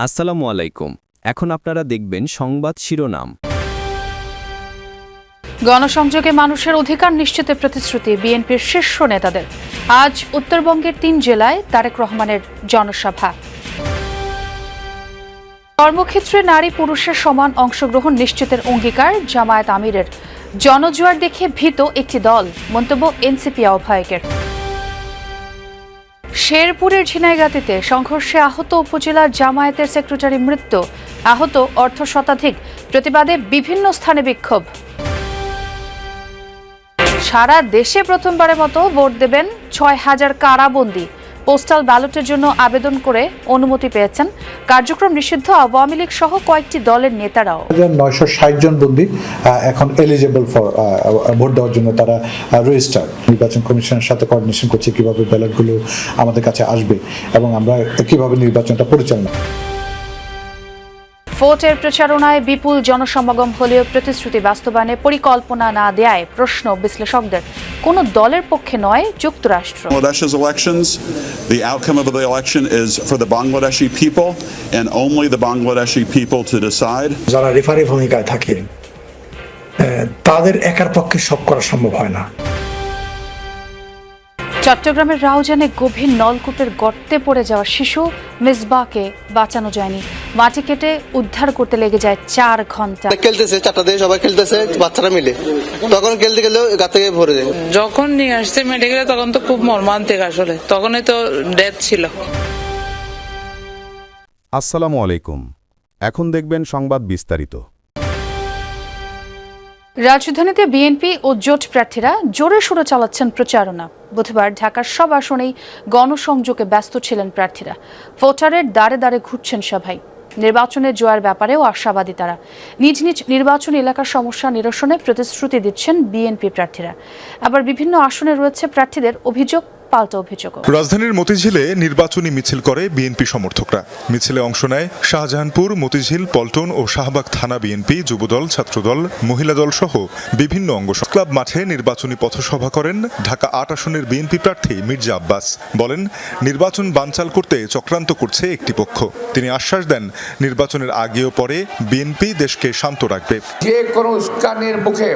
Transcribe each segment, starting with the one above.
আসসালামু আলাইকুম। এখন আপনারা দেখবেন সংবাদ শিরোনাম। গণসংযোগে মানুষের অধিকার নিশ্চিতের প্রতিশ্রুতি বিএনপির শীর্ষ নেতাদের। আজ উত্তরবঙ্গের ৩ জেলায় তারেক রহমানের জনসভা। কর্মক্ষেত্রে নারী পুরুষের সমান অংশগ্রহণ নিশ্চিতের অঙ্গীকার জামায়াত আমিরের। জনজোয়ার দেখে ভীত একটি দল, মন্তব্য এনসিপি আহ্বায়কের। শেরপুরের ঝিনাইগাতীতে সংঘর্ষে আহত উপজেলা জামায়াতের সেক্রেটারি মৃত্যু, আহত অর্ধশতাধিক, প্রতিবাদে বিভিন্ন স্থানে বিক্ষোভ। সারা দেশে প্রথমবারের মতো ভোট দেবেন ৬,০০০ কারাবন্দী। পোস্টাল ব্যালটের জন্য আবেদন করে অনুমতি পেয়েছেন। কার্যক্রম নিষিদ্ধ আওয়ামী লীগ সহ কয়েকটি দলের নেতারাও। ৯৬০ জন বন্দী এখন এলিজিবল ফর ভোট দেওয়ার জন্য তারা রেজিস্টার। নির্বাচন কমিশনের সাথে কোঅর্ডিনেশন করছে কিভাবে ব্যালটগুলো আমাদের কাছে আসবে এবং আমরা কিভাবে নির্বাচনটা পরিচালনা। ভোটের প্রচারণায় বিপুল জনসমাগম হলেও প্রতিশ্রুতি বাস্তবায়নে পরিকল্পনা না দেয়ায় প্রশ্ন বিশ্লেষকদের। কোন দলের পক্ষে নয় যুক্তরাষ্ট্র। Bangladesh's elections, the outcome of the election is for the Bangladeshi people and only the Bangladeshi people to decide. যারা রেফারি ভূমিকায় থাকে তাদের একার পক্ষে সব করা সম্ভব হয় না। চট্টগ্রামের রাউজানে গভীর নলকূপের গর্তে পড়ে যাওয়া শিশু মিসবাহকে বাঁচানো যায়নি। মাটি কেটে উদ্ধার করতে লেগে যায় ৪ ঘন্টা। খেলতেছে 4টা থেকে সবাই খেলতেছে বাচ্চারা মিলে, তখন খেলতে গেলেও গা থেকে ভরে যায়। যখন নিয়ে আসছে মেডিকেলে তখন তো খুব মর্মান্তিক, আসলে তখনই তো ডেথ ছিল। আসসালামু আলাইকুম। এখন দেখবেন সংবাদ বিস্তারিত। রাজধানীতে বিএনপি ও জোট প্রার্থীরা জোরে সোরে চালাচ্ছেন প্রচারণা। বুধবার ঢাকার সব আসনেই গণসংযোগে ব্যস্ত ছিলেন প্রার্থীরা। ভোটারের দ্বারে দ্বারে ঘুরছেন সবাই। নির্বাচনের জয়ের ব্যাপারেও আশাবাদী তারা। নিজ নিজ নির্বাচনী এলাকার সমস্যা নিরসনে প্রতিশ্রুতি দিচ্ছেন বিএনপি প্রার্থীরা। আবার বিভিন্ন আসনে রয়েছে প্রার্থীদের অভিযোগ পাল্টা অভিযোগ। রাজধানীর মতিঝিলে নির্বাচনী মিছিল করে বিএনপি সমর্থকরা। মিছিলে অংশ নেয় শাহজাহানপুর, মতিঝিল, পল্টন ও শাহবাগ থানা বিএনপি, যুবদল, ছাত্রদল, মহিলা দল সহ বিভিন্ন অঙ্গ। ক্লাব মাঠে নির্বাচনী পথসভা করেন ঢাকা ৮ আসনের বিএনপি প্রার্থী মির্জা আব্বাস। বলেন, নির্বাচন বানচাল করতে চক্রান্ত করছে একটি পক্ষ। তিনি আশ্বাস দেন, নির্বাচনের আগে ও পরে বিএনপি দেশকে শান্ত রাখবে। যে কোনো উস্কানির মুখে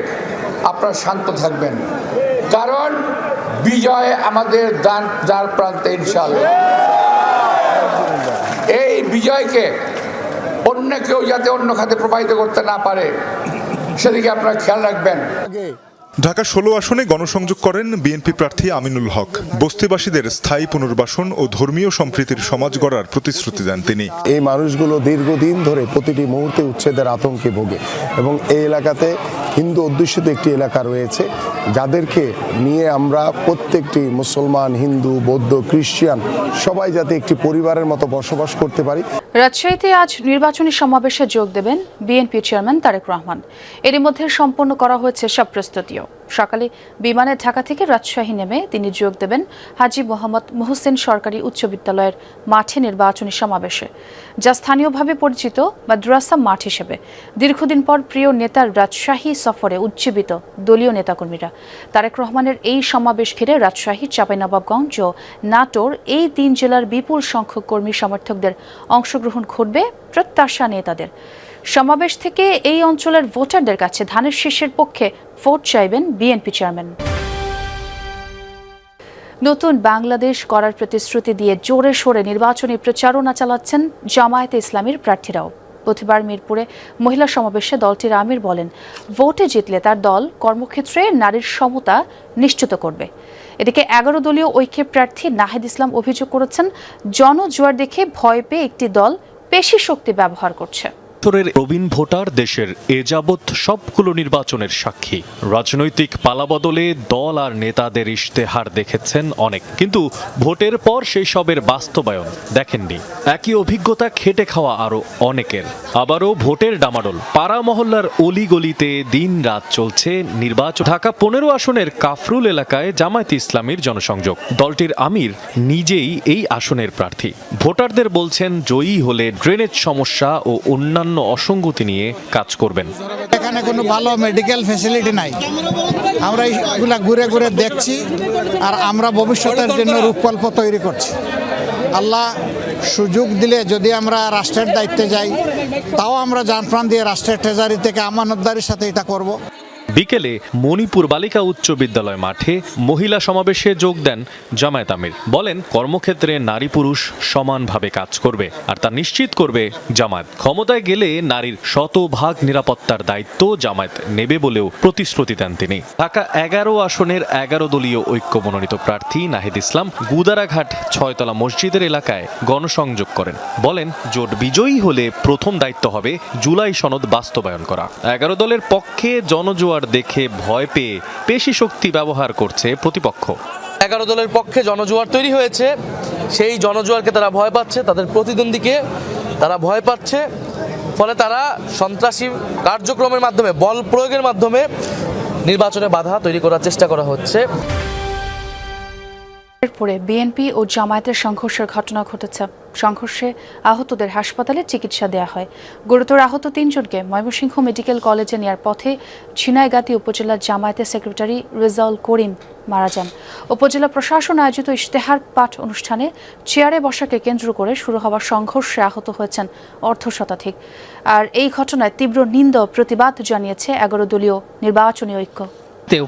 আপনারা শান্ত থাকবেন, কারণ বিজয় আমাদের দ্বার প্রান্তে ইনশাআল্লাহ। এই বিজয়কে অন্য কেউ যাতে অন্য খাতে প্রবাহিত করতে না পারে সেদিকে আপনারা খেয়াল রাখবেন। ঢাকা ১৬ আসনে গণসংযোগ করেন বিএনপি প্রার্থী আমিনুল হক। বস্তিবাসীদের স্থায়ী পুনর্বাসন ও ধর্মীয় সম্প্রীতির সমাজ গড়ার প্রতিশ্রুতি দেন তিনি। এই মানুষগুলো দীর্ঘদিন ধরে প্রতিটি মুহূর্তে উচ্ছেদের আতঙ্কে ভোগে এবং এই এলাকাতে হিন্দু অধ্যুষিত একটি এলাকা রয়েছে, যাদেরকে নিয়ে আমরা প্রত্যেকটি মুসলমান, হিন্দু, বৌদ্ধ, খ্রিস্টান সবাই যাতে একটি পরিবারের মতো বসবাস করতে পারি। রাজশাহীতে আজ নির্বাচনী সমাবেশে যোগ দেবেন বিএনপি চেয়ারম্যান তারেক রহমান। এরই মধ্যে সম্পন্ন করা হয়েছে সব প্রস্তুতিও। সকালে বিমানে ঢাকা থেকে রাজশাহী নেমে তিনি যোগ দেবেন হাজী মোহাম্মদ মুহসিন সরকারি উচ্চ বিদ্যালয়ের মাঠে নির্বাচনী সমাবেশে, যা স্থানীয়ভাবে পরিচিত মাদ্রাসা মাঠ হিসেবে। দীর্ঘদিন পর প্রিয় নেতার রাজশাহী সফরে উজ্জীবিত দলীয় নেতাকর্মীরা। তারেক রহমানের এই সমাবেশ ঘিরে রাজশাহী, চাঁপাইনবাবগঞ্জ ও নাটোর এই ৩ জেলার বিপুল সংখ্যক কর্মী সমর্থকদের অংশগ্রহণ ঘটবে প্রত্যাশা নেতাদের। সমাবেশ থেকে এই অঞ্চলের ভোটারদের কাছে ধানের শীষের পক্ষে ভোট চাইবেন বিএনপি চেয়ারম্যান। নতুন বাংলাদেশ গড়ার প্রতিশ্রুতি দিয়ে জোরে সোরে নির্বাচনী প্রচারণা চালাচ্ছেন জামায়াতে ইসলামীর প্রার্থীরাও। বুধবার মিরপুরে মহিলা সমাবেশে দলটির আমির বলেন, ভোটে জিতলে তার দল কর্মক্ষেত্রে নারীর সমতা নিশ্চিত করবে। এদিকে ১১ দলীয় ঐক্যের প্রার্থী নাহিদ ইসলাম অভিযোগ করেছেন, জনজোয়ার দেখে ভয় পেয়ে একটি দল পেশি শক্তি ব্যবহার করছে। প্রবীণ ভোটার দেশের এ যাবৎ সবগুলো নির্বাচনের সাক্ষী। রাজনৈতিক পালাবদলে দল আর নেতাদের ইশতেহার দেখেছেন অনেক, কিন্তু ভোটের পর সেই সবের বাস্তবায়ন দেখেননি। একই অভিজ্ঞতা খেটে খাওয়া আরো অনেকের। আবারও ভোটের ডামাডোল। পাড়া মহল্লার অলিগলিতে দিন রাত চলছে নির্বাচন। ঢাকা ১৫ আসনের কাফরুল এলাকায় জামায়াতে ইসলামীর জনসংযোগ। দলটির আমির নিজেই এই আসনের প্রার্থী। ভোটারদের বলছেন, জয়ী হলে ড্রেনেজ সমস্যা ও অন্যান্য অসঙ্গতি নিয়ে কাজ করবেন। এখানে কোনো ভালো মেডিকেল ফ্যাসিলিটি নাই, আমরা এইগুলা ঘুরে ঘুরে দেখছি আর আমরা ভবিষ্যতের জন্য রূপকল্প তৈরি করছি। আল্লাহ সুযোগ দিলে যদি আমরা রাষ্ট্রের দায়িত্বে যাই, তাও আমরা জানপ্রাণ দিয়ে রাষ্ট্রের ট্রেজারি থেকে আমানতদারির সাথে এটা করব। বিকেলে মণিপুর বালিকা উচ্চ বিদ্যালয় মাঠে মহিলা সমাবেশে যোগ দেন জামায়াত আমির। বলেন, কর্মক্ষেত্রে নারী পুরুষ সমানভাবে কাজ করবে, আর তা নিশ্চিত করবে জামায়াত। ক্ষমতায় গেলে নারীর শতভাগ নিরাপত্তার দায়িত্ব জামায়াত নেবে বলেও প্রতিশ্রুতি দেন তিনি। ঢাকা 11 আসনের 11 দলীয় ঐক্য মনোনীত প্রার্থী নাহিদ ইসলাম গুদারাঘাট 6তলা মসজিদের এলাকায় গণসংযোগ করেন। বলেন, জোট বিজয়ী হলে প্রথম দায়িত্ব হবে জুলাই সনদ বাস্তবায়ন করা। 11 দলের পক্ষে জনজোয়ার দেখে ভয় পেয়ে পেশি শক্তি ব্যবহার করছে প্রতিপক্ষ। 11 দলের পক্ষে জনজোয়ার তৈরি হয়েছে, সেই জনজোয়ারকে তারা ভয় পাচ্ছে, তাদের প্রতিদ্বন্দ্বীকে তারা ভয় পাচ্ছে, ফলে তারা সন্ত্রাসী কার্যক্রমের মাধ্যমে, বল প্রয়োগের মাধ্যমে নির্বাচনে বাধা তৈরি করার চেষ্টা করা হচ্ছে। এরপরে বিএনপি ও জামায়াতের সংঘর্ষের ঘটনা ঘটেছে। সংঘর্ষে আহতদের হাসপাতালে চিকিৎসা দেওয়া হয়। গুরুতর আহত 3 জনকে ময়মনসিংহ মেডিকেল কলেজে নেওয়ার পথে ঝিনাইগাতী উপজেলা জামায়াতের সেক্রেটারি রেজাউল করিম মারা যান। উপজেলা প্রশাসন আয়োজিত ইশতেহার পাঠ অনুষ্ঠানে চেয়ারে বসাকে কেন্দ্র করে শুরু হওয়া সংঘর্ষে আহত হয়েছেন অর্ধশতাধিক। আর এই ঘটনায় তীব্র নিন্দা ও প্রতিবাদ জানিয়েছে 11 দলীয় নির্বাচনী ঐক্য।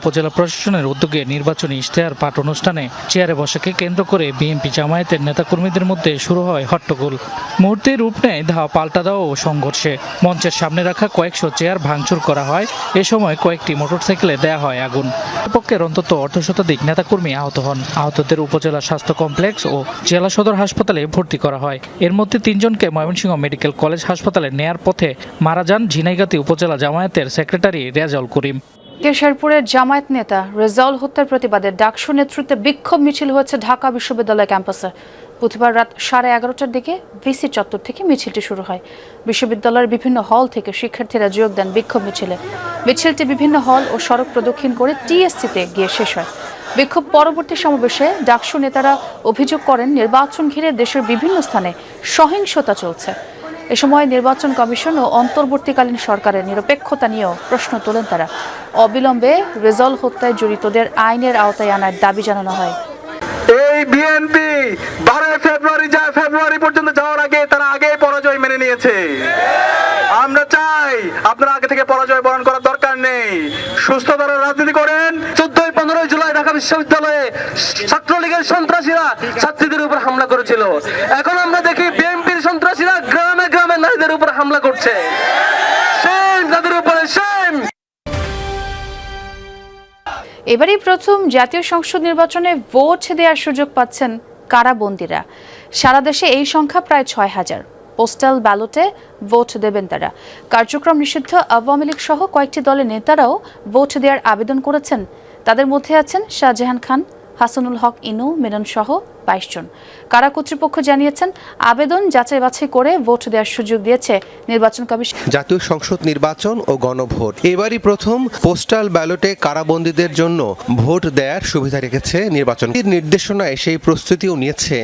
উপজেলা প্রশাসনের উদ্যোগে নির্বাচনী ইশতেহার পাঠ অনুষ্ঠানে চেয়ারে বসাকে কেন্দ্র করে বিএনপি জামায়াতের নেতাকর্মীদের মধ্যে শুরু হয় হট্টগোল। মুহূর্তে রূপ নেয় ধাওয়া পাল্টা দেওয়া ও সংঘর্ষে। মঞ্চের সামনে রাখা কয়েকশো চেয়ার ভাঙচুর করা হয়। এ সময় কয়েকটি মোটরসাইকেলে দেয়া হয় আগুন। পক্ষের অন্তত অর্ধশতাধিক নেতাকর্মী আহত হন। আহতদের উপজেলা স্বাস্থ্য কমপ্লেক্স ও জেলা সদর হাসপাতালে ভর্তি করা হয়। এর মধ্যে 3 জনকে ময়মনসিংহ মেডিকেল কলেজ হাসপাতালে নেয়ার পথে মারা যান ঝিনাইগাতী উপজেলা জামায়াতের সেক্রেটারি রেজাউল করিম। শেরপুরের জামায়াত নেতা রেজাউল হত্যার প্রতিবাদে ডাকসু নেতৃত্বে বিক্ষোভ মিছিল হয়েছে ঢাকা বিশ্ববিদ্যালয় ক্যাম্পাসে। বুধবার রাত 11:30টার দিকে ভিসি চত্বর থেকে মিছিলটি শুরু হয়। বিশ্ববিদ্যালয়ের বিভিন্ন হল থেকে শিক্ষার্থীরা যোগ দেন বিক্ষোভ মিছিলে। মিছিলটি বিভিন্ন হল ও সড়ক প্রদক্ষিণ করে টিএসসিতে গিয়ে শেষ হয়। বিক্ষোভ পরবর্তী সমাবেশে ডাকসু নেতারা অভিযোগ করেন, নির্বাচন ঘিরে দেশের বিভিন্ন স্থানে সহিংসতা চলছে। এ সময় নির্বাচন কমিশন ও অন্তর্বর্তীকালীন সরকারের নিরপেক্ষতা নিয়েও প্রশ্ন তোলেন তারা। অবিলম্বে রেজাউল হত্যায় জড়িতদের আইনের আওতায় আনার দাবি জানানো হয়। এই বিএনপি 12 ফেব্রুয়ারি পর্যন্ত যাওয়ার আগে তারা আগেই পরাজয় মেনে নিয়েছে। আমরা চাই আপনারা আগে থেকে পরাজয় বরণ করার দরকার নেই, সুস্থতার রাজনীতি করেন। 14-15 জুলাই ঢাকা বিশ্ববিদ্যালয়ে ছাত্রলীগের সন্ত্রাসীরা ছাত্রীদের উপর হামলা করেছিল। এখন আমরা দেখি বিএনপির সন্ত্রাসীরা গ্রামে গ্রামে নারীদের উপর হামলা করছে। শেম তাদের উপরে শেম। এবারই প্রথম জাতীয় সংসদ নির্বাচনে ভোট দেওয়ার সুযোগ পাচ্ছেন কারাবন্দীরা। সারা দেশে এই সংখ্যা প্রায় 6000। পোস্টাল ব্যালটে ভোট দেবেন তারা। কার্যক্রম নিষিদ্ধ আওয়ামী লীগ সহ কয়েকটি দলের নেতারাও ভোট দেওয়ার আবেদন করেছেন। তাদের মধ্যে আছেন শাহজাহান খান, হাসানুল হক ইনু, মেনন সহ 22 জন। কারা কর্তৃপক্ষ জানিয়েছেন, আবেদন যাচাই বাছাই করে ভোট দেওয়ার সুযোগ দিয়েছে নির্বাচন কমিশন। জাতীয় সংসদ নির্বাচন ও গণভোট এবারই প্রথম পোস্টাল ব্যালটে কারাবন্দীদের জন্য ভোট দেওয়ার সুবিধা রেখেছে নির্বাচন নির্দেশনায়। সেই প্রস্তুতিও নিয়েছে